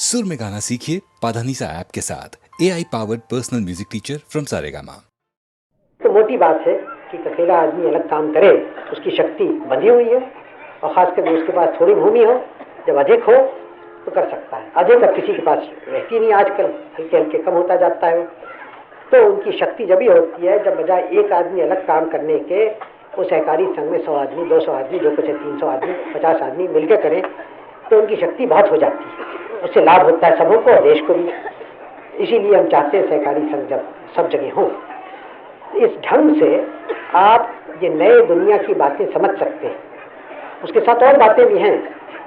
सुर में गाना सीखिए पाधानीसा ऐप के साथ AI powered personal music teacher from Saregama. तो मोटी बात है कि अकेला आदमी अलग काम करे, उसकी शक्ति बंधी हुई है और खासकर उसके पास थोड़ी भूमि हो, जब अधिक हो तो कर सकता है। अधिक अब किसी के पास रहती नहीं, आजकल हल्के हल्के कम होता जाता है। तो उनकी शक्ति जब ही होती है जब बजाय एक आदमी अलग काम करने के वो सहकारी संघ में 100 आदमी, 200 आदमी, जो कुछ है 300 आदमी, 50 आदमी मिलकर करें तो उनकी शक्ति बहुत हो जाती है। उससे लाभ होता है सबों को और देश को भी। इसीलिए हम चाहते हैं सहकारी संघ जब सब जगह हो, इस ढंग से आप ये नए दुनिया की बातें समझ सकते हैं। उसके साथ और बातें भी हैं,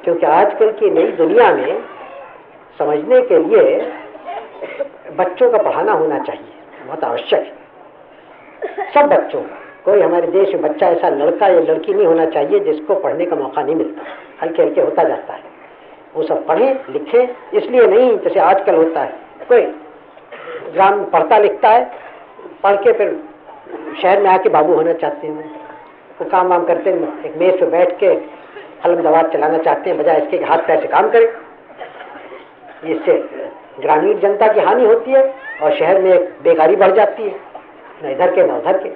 क्योंकि आजकल की नई दुनिया में समझने के लिए बच्चों का पढ़ाना होना चाहिए, बहुत आवश्यक है। सब बच्चों का, कोई हमारे देश में बच्चा ऐसा लड़का या लड़की नहीं होना चाहिए जिसको पढ़ने का मौका नहीं मिलता। हल्के हल्के होता जाता है, वो सब पढ़ें लिखें। इसलिए नहीं जैसे आजकल होता है, कोई ग्राम पढ़ता लिखता है, पढ़ के फिर शहर में आके बाबू होना चाहते हैं। वो काम वाम करते हैं, एक मेज पे बैठ के कलम दवात चलाना चाहते हैं, बजाय इसके हाथ पैर से काम करें। इससे ग्रामीण जनता की हानि होती है और शहर में बेकारी बढ़ जाती है, न इधर के न उधर के।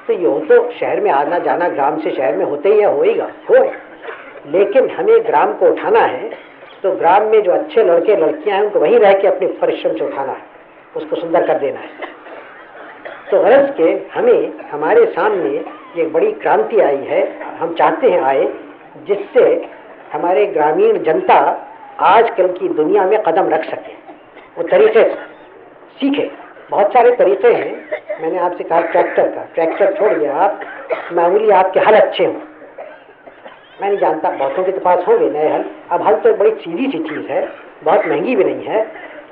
तो यूँ तो शहर में आना जाना ग्राम से शहर में होते ही है, होएगा हो, लेकिन हमें ग्राम को उठाना है तो ग्राम में जो अच्छे लड़के लड़कियां हैं उनको वहीं रह के अपने परिश्रम से उठाना है, उसको सुंदर कर देना है। तो गरज के हमें हमारे सामने ये बड़ी क्रांति आई है, हम चाहते हैं आए, जिससे हमारे ग्रामीण जनता आजकल की दुनिया में कदम रख सके, वो तरीके सीखे। बहुत सारे तरीके हैं। मैंने आपसे कहा ट्रैक्टर का, ट्रैक्टर छोड़िए आप, मामूली आपके हल अच्छे हों। मैं नहीं जानता, बहुतों के तो पास होंगे नए हल। अब हल तो बड़ी सीधी सी चीज़ है, बहुत महंगी भी नहीं है।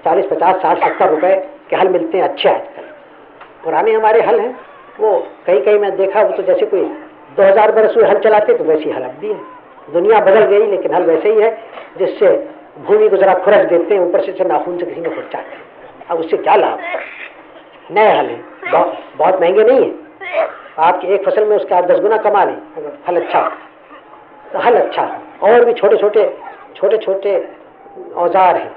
40, 50, 60, 70 रुपए के हल मिलते हैं अच्छे आजकल। पुराने हमारे हल हैं, वो कहीं कहीं मैं देखा वो तो जैसे कोई 2000 बरस हुए हल चलाते, तो वैसी हल अब भी है। दुनिया बदल गई लेकिन हल वैसे ही है, जिससे भूमि को जरा खुरच देते हैं, ऊपर से नाखून से किसी में खुरचा है। अब उससे क्या लाभ? नए हल हैं, बहुत महंगे नहीं है। आपकी एक फसल में उसका 10 गुना कमा लें अगर हल अच्छा हो तो। हल अच्छा हो, और भी छोटे छोटे औजार हैं,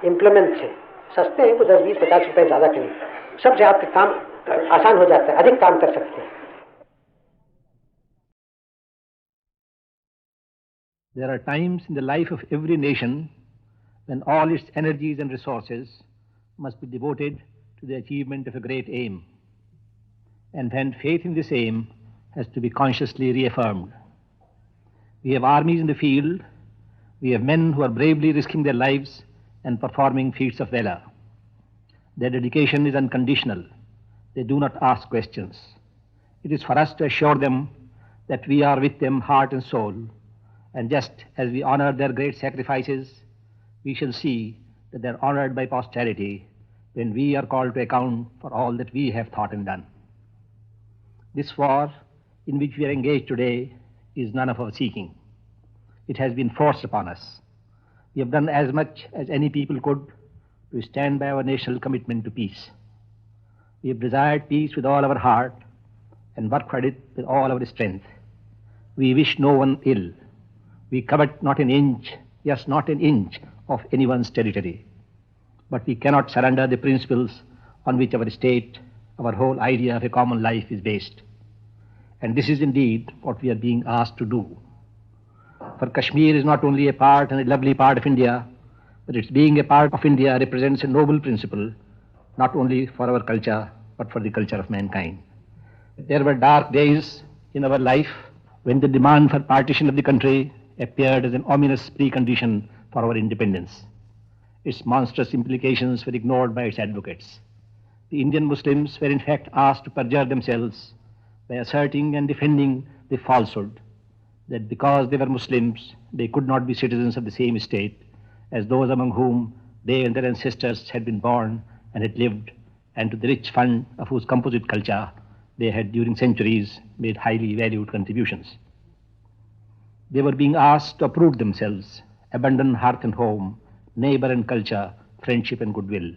इम्प्लीमेंट्स हैं, सस्ते हैं, को 10, 20, 50 रुपए ज़्यादा करें, सबसे आपका काम आसान हो जाता है, अधिक काम कर सकते हैं। There are times in the life of every nation when all its energies and resources must be devoted to the achievement of a great aim, and when faith in this aim has to be consciously reaffirmed. We have armies in the field, we have men who are bravely risking their lives and performing feats of valor. Their dedication is unconditional. They do not ask questions. It is for us to assure them that we are with them heart and soul, and just as we honor their great sacrifices, we shall see that they are honored by posterity when we are called to account for all that we have thought and done. This war in which we are engaged today is none of our seeking. It has been forced upon us. We have done as much as any people could to stand by our national commitment to peace. We have desired peace with all our heart and worked for it with all our strength. We wish no one ill. We covet not an inch, yes, not an inch of anyone's territory. But we cannot surrender the principles on which our state, our whole idea of a common life is based. And this is indeed what we are being asked to do. For Kashmir is not only a part and a lovely part of India, but its being a part of India represents a noble principle, not only for our culture, but for the culture of mankind. There were dark days in our life when the demand for partition of the country appeared as an ominous precondition for our independence. Its monstrous implications were ignored by its advocates. The Indian Muslims were in fact asked to perjure themselves by asserting and defending the falsehood that because they were Muslims, they could not be citizens of the same state as those among whom they and their ancestors had been born and had lived, and to the rich fund of whose composite culture they had during centuries made highly valued contributions. They were being asked to uproot themselves, abandon hearth and home, neighbor and culture, friendship and goodwill.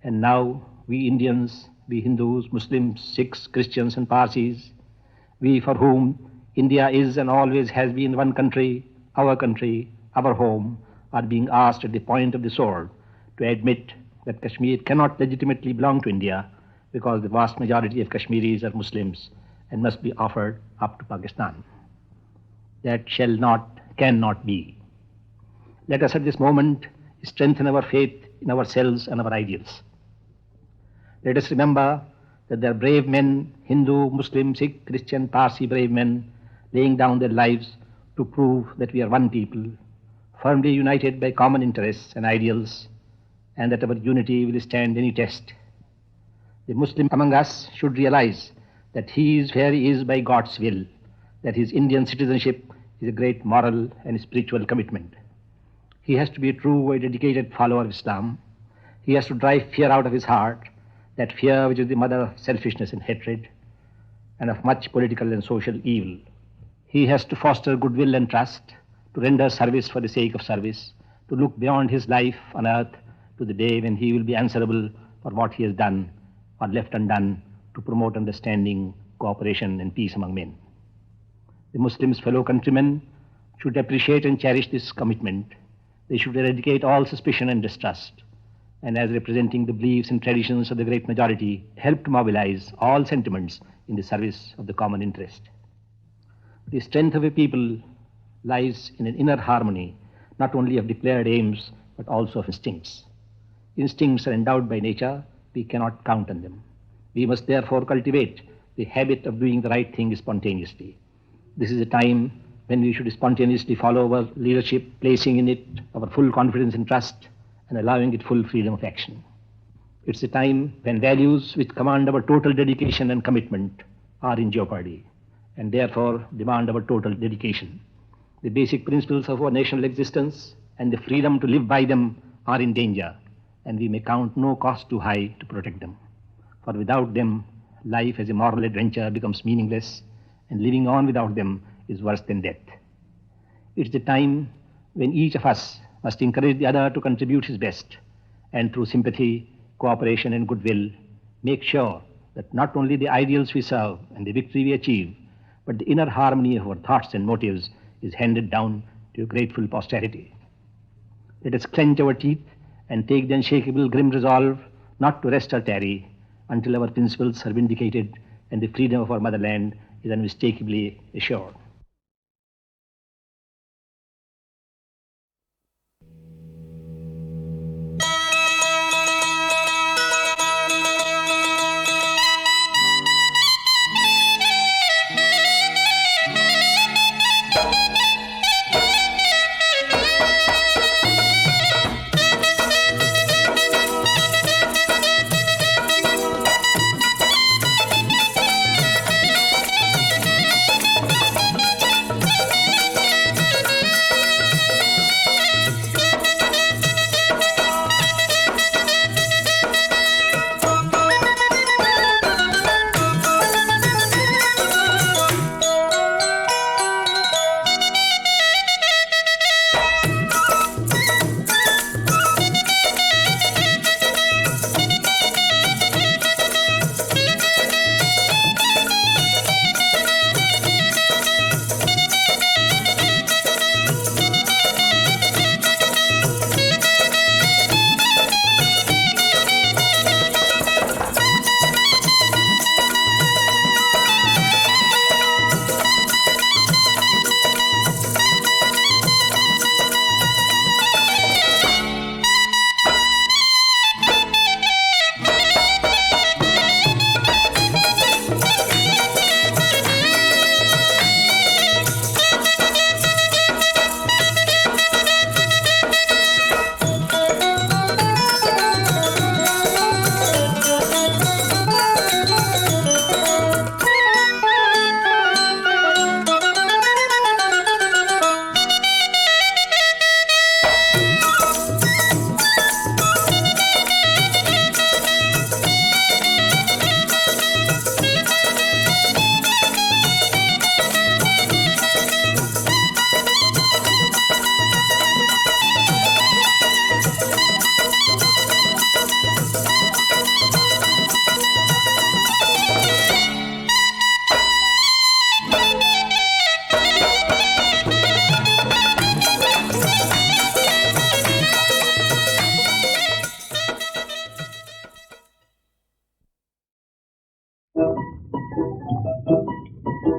And now we Indians, we Hindus, Muslims, Sikhs, Christians and Parsis, we for whom India is and always has been one country, our home, are being asked at the point of the sword to admit that Kashmir cannot legitimately belong to India because the vast majority of Kashmiris are Muslims and must be offered up to Pakistan. That shall not, cannot be. Let us at this moment strengthen our faith in ourselves and our ideals. Let us remember that there are brave men, Hindu, Muslim, Sikh, Christian, Parsi brave men, laying down their lives to prove that we are one people, firmly united by common interests and ideals, and that our unity will stand any test. The Muslim among us should realize that he is where he is by God's will, that his Indian citizenship is a great moral and spiritual commitment. He has to be a true and dedicated follower of Islam. He has to drive fear out of his heart, that fear which is the mother of selfishness and hatred, and of much political and social evil. He has to foster goodwill and trust, to render service for the sake of service, to look beyond his life on earth to the day when he will be answerable for what he has done or left undone to promote understanding, cooperation, and peace among men. The Muslims' fellow countrymen should appreciate and cherish this commitment. They should eradicate all suspicion and distrust, and as representing the beliefs and traditions of the great majority, help to mobilize all sentiments in the service of the common interest. The strength of a people lies in an inner harmony, not only of declared aims, but also of instincts. Instincts are endowed by nature, we cannot count on them. We must therefore cultivate the habit of doing the right thing spontaneously. This is a time when we should spontaneously follow our leadership, placing in it our full confidence and trust, and allowing it full freedom of action. It's a time when values which command our total dedication and commitment are in jeopardy, and therefore demand our total dedication. The basic principles of our national existence and the freedom to live by them are in danger, and we may count no cost too high to protect them. For without them, life as a moral adventure becomes meaningless, and living on without them is worse than death. It's the time when each of us must encourage the other to contribute his best, and through sympathy, cooperation, and goodwill, make sure that not only the ideals we serve and the victory we achieve, but the inner harmony of our thoughts and motives is handed down to a grateful posterity. Let us clench our teeth and take the unshakable grim resolve not to rest or tarry until our principles are vindicated and the freedom of our motherland is unmistakably assured.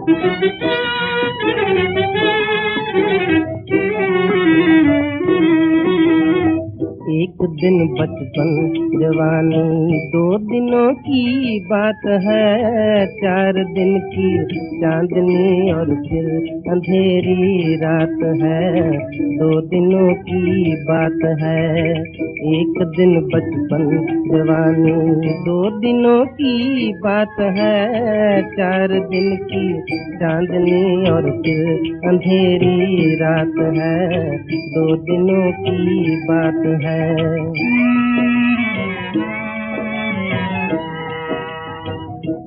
एक दिन बचपन जवानी 2 दिनों की बात है, 4 दिन की चांदनी और फिर अंधेरी रात है, 2 दिनों की बात है। एक दिन बचपन जवानी 2 दिनों की बात है, 4 दिन की चांदनी और फिर अंधेरी रात है, 2 दिनों की बात है।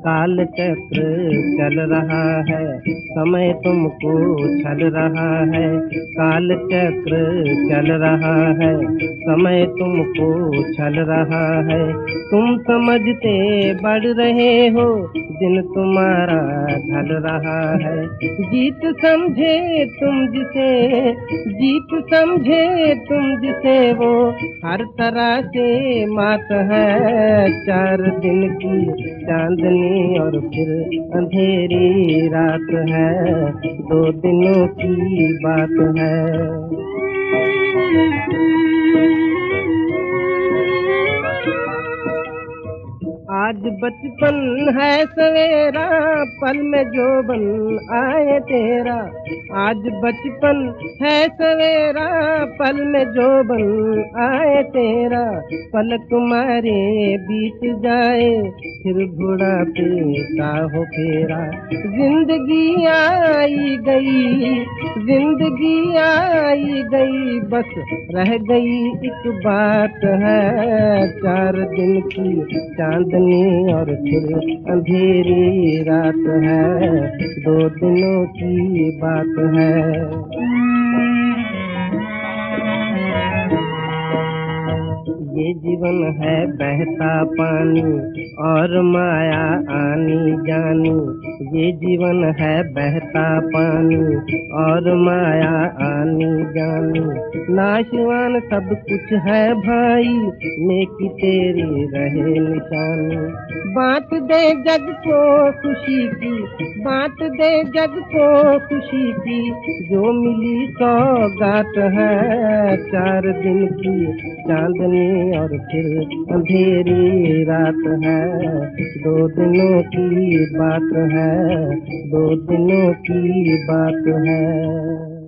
काल चक्र चल रहा है, समय तुमको छल रहा है, काल चक्र चल रहा है, समय तुमको छल रहा है। तुम समझते बढ़ रहे हो, दिन तुम्हारा ढल रहा है। जीत समझे तुम जिसे वो हर तरह से मात है। 4 दिन की चांदनी और फिर अंधेरी रात है, 2 दिनों की बात है। आज बचपन है सवेरा, पल में जोबन आए तेरा। आज बचपन है सवेरा, पल में जोबन आए तेरा। पलक तुम्हारे बीत जाए, फिर बुढ़ापे का हो फेरा। जिंदगी आई गई, बस रह गई एक बात है। 4 दिन की चांदनी और फिर अंधेरी रात है, 2 दिनों की बात है। ये जीवन है बहता पानी और माया आनी जानी। ये जीवन है बहता पानी और माया आनी जानी। नाशवान सब कुछ है भाई, नेकी तेरी रहे निशानी। बांट दे जग को खुशी की, बांट दे जग को खुशी की, जो मिली सौगात है। 4 दिन की चांदनी और फिर अंधेरी रात है, 2 दिनों की बात है, 2 दिनों की बात है।